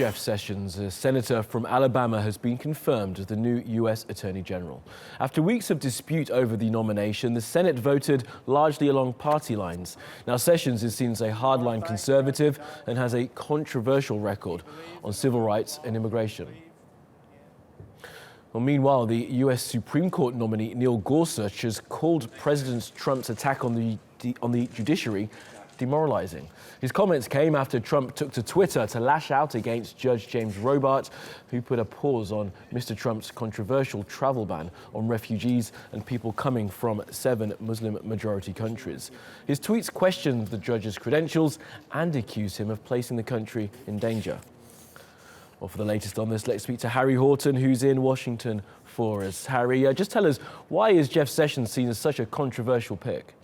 Jeff Sessions, a senator from Alabama, has been confirmed as the new U.S. Attorney General. After weeks of dispute over the nomination, the Senate voted largely along party lines. Now, Sessions is seen as a hardline conservative and has a controversial record on civil rights and immigration. Well, meanwhile, the U.S. Supreme Court nominee Neil Gorsuch has called President Trump's attack on the judiciary demoralizing. His comments came after Trump took to Twitter to lash out against Judge James Robart, who put a pause on Mr. Trump's controversial travel ban on refugees and people coming from 7 Muslim-majority countries. His tweets questioned the judge's credentials and accused him of placing the country in danger. Well, for the latest on this, let's speak to Harry Horton, who's in Washington for us. Harry, just tell us, why is Jeff Sessions seen as such a controversial pick?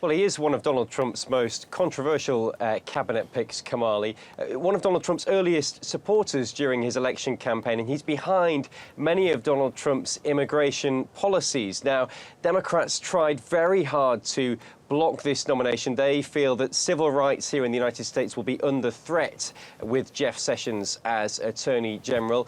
Well, he is one of Donald Trump's most controversial cabinet picks, Kamali. One of Donald Trump's earliest supporters during his election campaign, and he's behind many of Donald Trump's immigration policies. Now, Democrats tried very hard to block this nomination. They feel that civil rights here in the United States will be under threat with Jeff Sessions as Attorney General.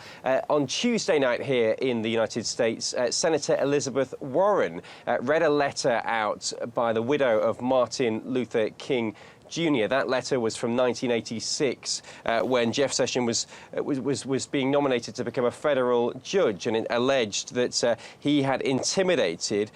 On Tuesday night here in the United States, Senator Elizabeth Warren read a letter out by the widow of Martin Luther King Jr. That letter was from 1986, when Jeff Sessions was being nominated to become a federal judge, and it alleged that he had intimidated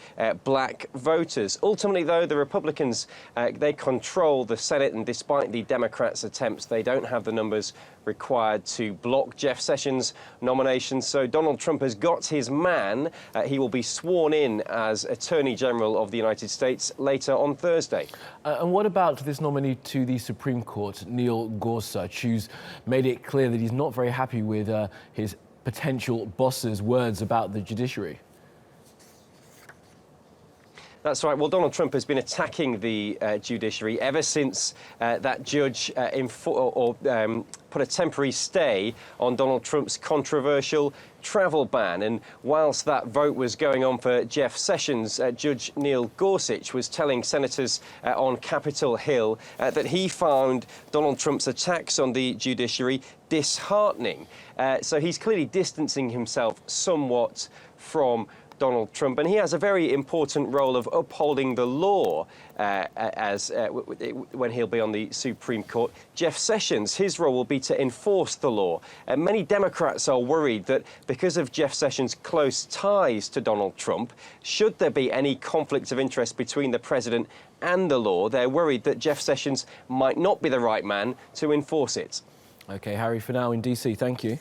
black voters. Ultimately, though, the Republicans, they control the Senate, and despite the Democrats' attempts, they don't have the numbers required to block Jeff Sessions' nomination. So Donald Trump has got his man. He will be sworn in as Attorney General of the United States later on Thursday. And what about this nominee to the Supreme Court, Neil Gorsuch, who's made it clear that he's not very happy with his potential boss's words about the judiciary? That's right. Well, Donald Trump has been attacking the judiciary ever since that judge put a temporary stay on Donald Trump's controversial travel ban. And whilst that vote was going on for Jeff Sessions, Judge Neil Gorsuch was telling senators on Capitol Hill that he found Donald Trump's attacks on the judiciary disheartening. So he's clearly distancing himself somewhat from Donald Trump, and he has a very important role of upholding the law when he'll be on the Supreme Court. Jeff Sessions, his role will be to enforce the law. And many Democrats are worried that because of Jeff Sessions' close ties to Donald Trump, should there be any conflict of interest between the president and the law, they're worried that Jeff Sessions might not be the right man to enforce it. OK, Harry, for now in DC, thank you.